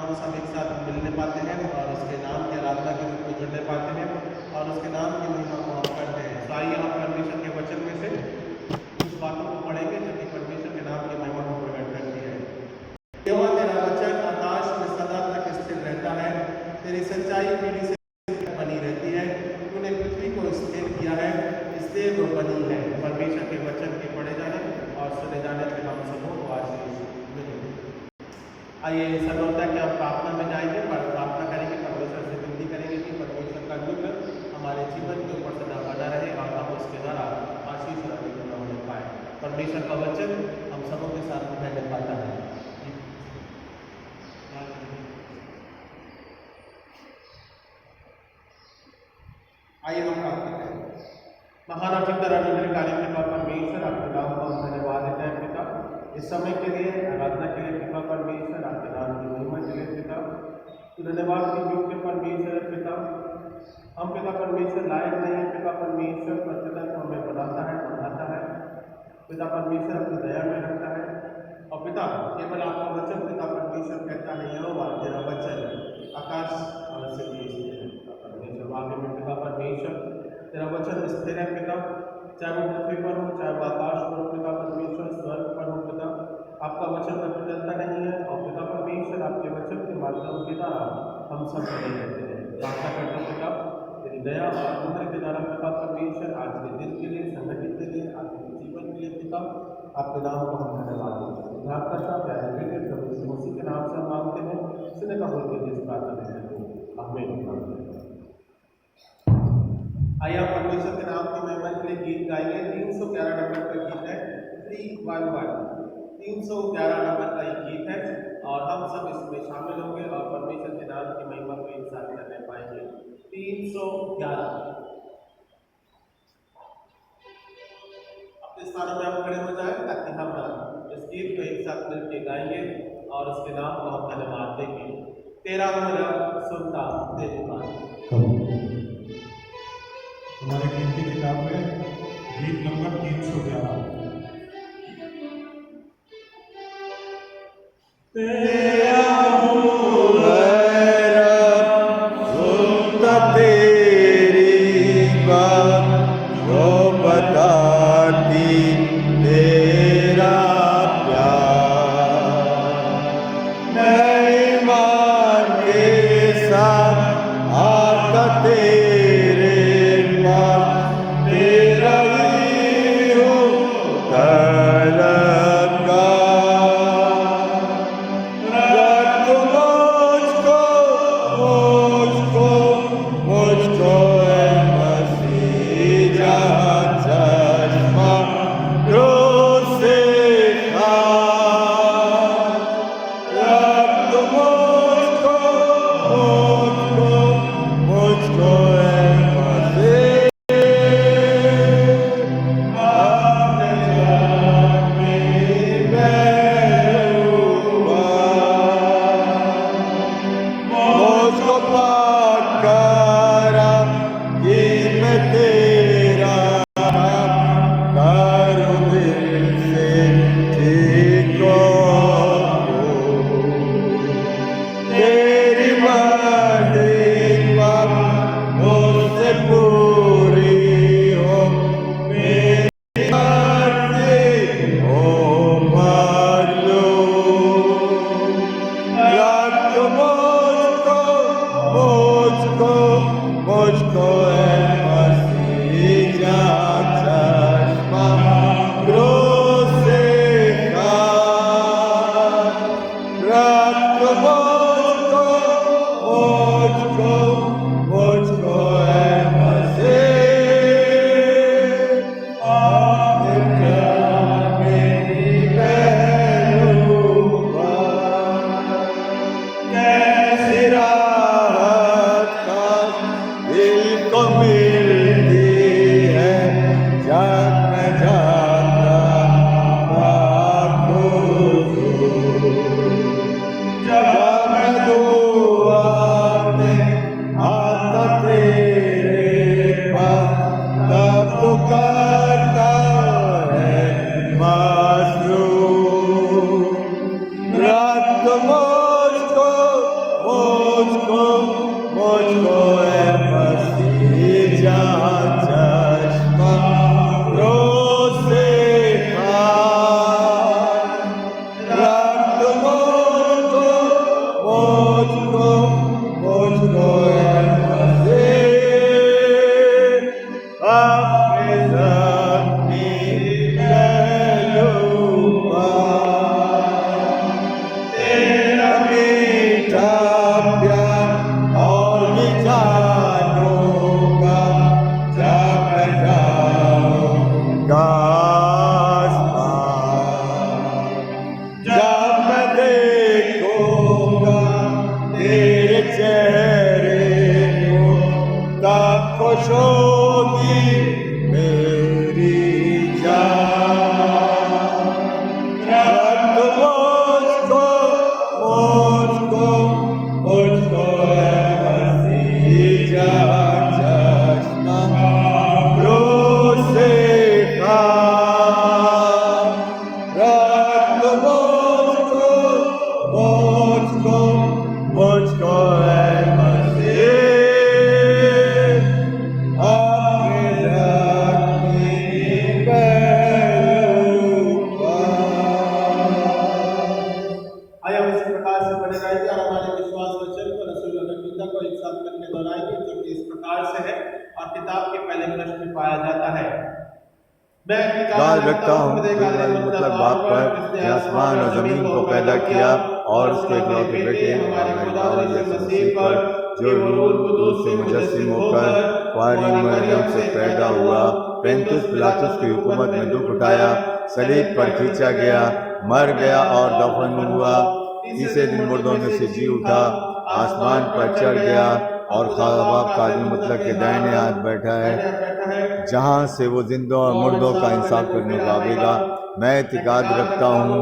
हम सब एक साथ मिलने पाते हैं और उसके नाम की आराधना के रूप में जुड़ने पाते हैं और उसके नाम की महिमा को हम करते हैं। तो आइए हम परमेश्वर के वचन में से कुछ बातों को पढ़ेंगे जो कि परमेश्वर के नाम की महिमा को प्रकट करती है। यहोवा तेरा वचन आकाश में सदा तक स्थिर रहता है, तेरी सच्चाई पीढ़ी से बनी रहती है। तूने पृथ्वी को स्थिर किया है, इसलिए वो बनी है। परमेश्वर के वचन के पढ़े जाने और सुने जाने से हम सबों को आशीष मिलेगी। आइए सब होता है कि हम प्रार्थना में जाएंगे, पर प्रार्थना करेंगे, परमेश्वर से विनती करेंगे कि परमेश्वर का अनुग्रह हमारे जीवन के ऊपर सदा बना रहे और हम उसके द्वारा आशीष और अनुग्रह होने पाए। परमेश्वर का वचन हम सबों के साथ में रहने पाता है। आइए हम प्रार्थना करें। महान और जिंदा अनुग्रहकारी पिता परमेश्वर, आपके नाम को हम धन्यवाद देते हैं पिता, इस समय के लिए, आराधना के लिए पिता परमेश्वर, आपके नाम की महिमा के लिए पिता, धन्यवाद के योग्य परमेश्वर है पिता। हम पिता परमेश्वर लायक नहीं है पिता परमेश्वर, पर पिता को हमें बनाता है, बढ़ाता है पिता परमेश्वर, अपनी दया में रखता है। और पिता केवल आपका वचन पिता परमेश्वर कहता है यहोवा तेरा वचन आकाश से परमेश्वर, आगे में पिता परमेश्वर तेरा वचन स्थिर है पिता, चाहे वो पृथ्वी पर हो, चाहे वो आकाश पर हो पिता परमेश्वर, स्वर्ग पर हो पिता, आपका वचन पर बदलता नहीं है। और पिता परमेश्वर आपके वचन के माध्यम के द्वारा हम सब बने रहते हैं। प्रार्थना करते पिता तेरी दया और अनुग्रह के द्वारा पिता परमेश्वर, आज के दिन के लिए, संगठन के लिए, आपके जीवन के लिए पिता, आपके नाम को हम धन्यवाद देते हैं। उद्धारकर्ता प्यारे बेटे प्रभु यीशु मसीह के नाम से हम मांगते हैं, सुने का बोल के जिस प्रार्थना में आमीन। आइए आप परमेश्वर के नाम की महिमा के लिए गीत गाएंगे। 311 नंबर का गीत है, 311 311 नंबर का ये गीत है और हम सब इसमें शामिल होंगे और परमेश्वर के नाम की महिमा को एक साथ करने पाएंगे। 311 अपने स्थानों में हम खड़े हो जाए ताकि हम इस गीत को एक साथ मिलकर गाएंगे और उसके नाम को हम धन्यवाद देंगे। तेरा मेरा सुनता तेरी बात। हमारे गीत की किताब में गीत नंबर 311। मीठा प्यार और मिजानों का जब जाऊंगा आसमान, जब मैं देखूंगा तेरे चेहरे को, तब खुश होगी मेरी जान। रख मुझको मुझको मुझको है मसीह जान, चश्मा आँखों से खाम। रख मुझको मुझको मुझको है मसीह अपने रंग में पहलू पर। आइए हम इसी प्रकार से बने रहेंगे और हमारे विश्वास वचन को रसूल गीता को एक साथ करके दोहराएंगे, जो कि इस प्रकार से है और किताब के पहले पृष्ठ में पाया जाता है। मैं गाल रखता हूँ मतलब बाप पर, जिसने आसमान और जमीन को पैदा किया और उसके इकलौते बेटे हमारे खुदा यीशु मसीह पर, जो रूह कुदूस से मुजस्सिम होकर कुंवारी मरियम से पैदा हुआ, पुन्तियुस पिलातुस की हुकूमत में दुख उठाया, सलीब पर खींचा गया, मर गया और दफन हुआ, तीसरे दिन मुर्दों में से जी उठा, आसमान पर चढ़ गया और बाप कादिर मुतलक के दाहिने हाथ बैठा है, जहाँ से वो जिंदों और मुर्दों का इंसाफ करने को आवेगा। मैं इतिकाद रखता हूँ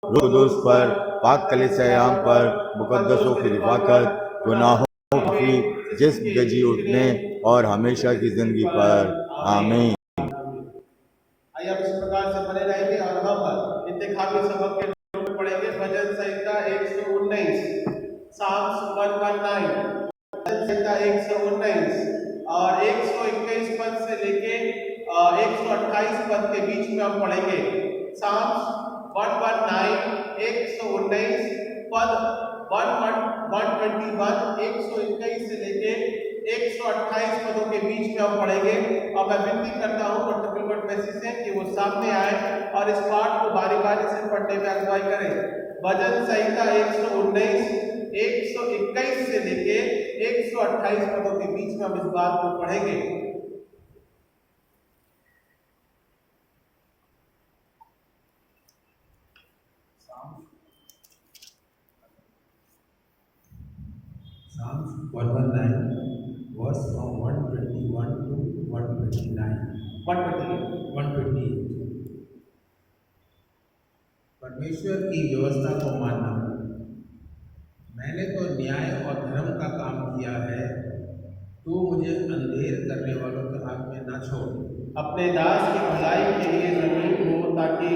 रूह कुदूस पर, पाक कलीसिया पर, मुकद्दसों की रिफाकत, गुनाहों की जिस्म के जी उठने और हमेशा की जिंदगी पर। आमीन। आइए आप इस प्रकार से बने रहेंगे और हम इंतखाबी सबक के नोट में पढ़ेंगे। भजन संहिता 119, साम्स 119, भजन संहिता 119 और 121 पद से लेके 128 पद के बीच में हम पढ़ेंगे। साम्स 119, 119 पद 121, 121 से लेके 128 पदों के बीच में हम पढ़ेंगे। और मैं विनती करता हूँ डॉक्टर विल्बर्ट मैसी से कि वो सामने आए और इस पाठ को बारी बारी से पढ़ने में अगुवाई करें। भजन संहिता 119, 121 से लेके 128 पदों के बीच में हम इस बात को पढ़ेंगे। Psalms 119, verse from 121 to 129. 128 परमेश्वर की व्यवस्था को मानना। मैंने तो न्याय और धर्म का काम किया है, तू मुझे अंधेर करने वालों के हाथ में न छोड़। अपने दास की भलाई के लिए जमीन हो, ताकि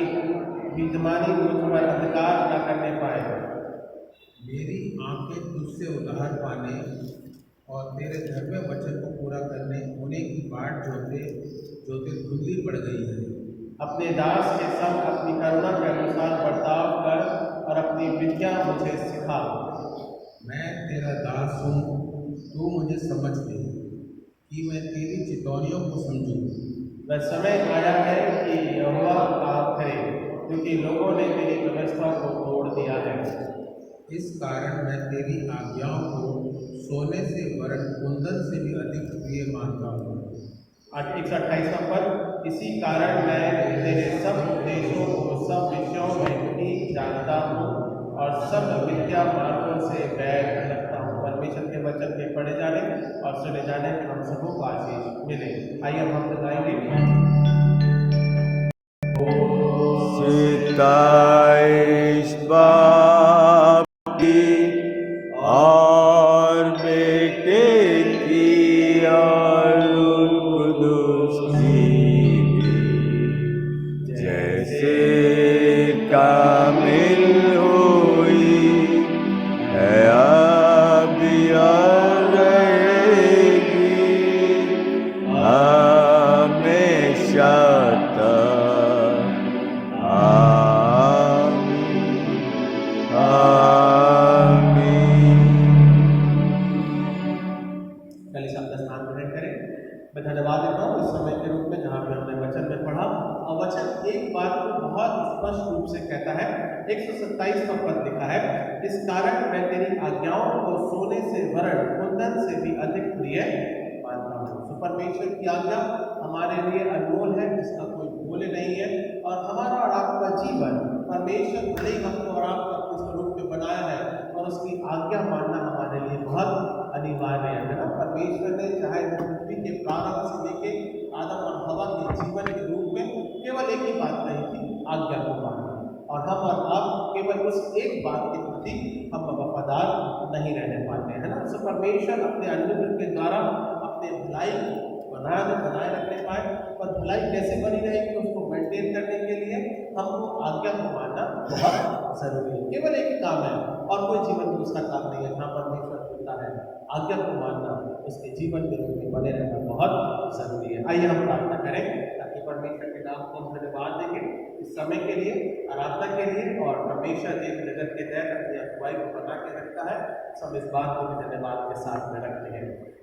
विद्यमानी मुझ पर अधिकार न करने पाए। मेरी आंखें तुझसे उधार पाने और तेरे धर्म वचन को पूरा करने होने की बाट जोते जोते धुंधली पड़ गई है। अपने दास के संग अपनी करुणा के अनुसार बर्ताव कर और अपनी विद्या मुझे सिखा। मैं तेरा दास हूँ, तू मुझे समझ दे कि मैं तेरी चितौनियों को समझूं। वह समय आया है कि यहोवा काम करे, क्योंकि लोगों ने तेरी व्यवस्था को तोड़ दिया है। इस कारण मैं तेरी आज्ञाओं को सोने से वरन कुंदन से भी अधिक प्रिय मानता हूँ। 128वां पद, इसी कारण मैं तेरे सब उपदेशों को सब विषयों में ठीक जानता हूँ और सब विद्या मार्गों से बैर रखता हूँ। परमेश्वर के वचन के पढ़े जाने और सुने जाने में हम सबों को आशीष मिले। आइए हम बताएंगे। सताईस बाप की और बेटे की और रूह कुदूस की भी, जैसे कामिल हुई है अभी और रहेगी हमेशा तक। मैं धन्यवाद देता हूँ इस समय के रूप में जहाँ पे हमने वचन में पढ़ा, और वचन एक बात को बहुत स्पष्ट रूप से कहता है। 127वां पद लिखा है, इस कारण मैं तेरी आज्ञाओं को सोने से वरण कुंदन से भी अधिक प्रिय मानता हूँ। तो परमेश्वर की आज्ञा हमारे लिए अनमोल है, जिसका कोई मूल्य नहीं है। और हमारा और आपका जीवन, परमेश्वर भले ही हमको और आपको अपने स्वरूप में बनाया है, और उसकी आज्ञा मानना हमारे लिए बहुत अनिवार्य है ना। परमेश्वर ने चाहे पृथ्वी के प्रारंभ से लेके आदम और हवा के जीवन के रूप में केवल एक ही बात कही थी, आज्ञा को मानना। और हम और आप केवल उस एक बात के प्रति हम वफादार नहीं रहने पाते हैं ना। सो परमेश्वर अपने अनुग्रह के द्वारा अपने भलाई को बनाए रखने पाए, और भलाई कैसे बनी रहेगी उसको मेंटेन करने के लिए हमको आज्ञा को मानना बहुत जरूरी है। केवल एक ही काम है और कोई जीवन दूसरा काम नहीं है जहाँ परमेश्वर बोलता है आज्ञा को मानना, उसके जीवन के रूप में बने रहना बहुत जरूरी है। आइए हम प्रार्थना करें ताकि परमेश्वर के नाम को हम धन्यवाद देंगे इस समय के लिए, आराधना के लिए। और परमेश्वर एक नजर के तहत अपनी अगुवाई को बना के रखता है, सब इस बात को भी धन्यवाद के साथ में रखते हैं।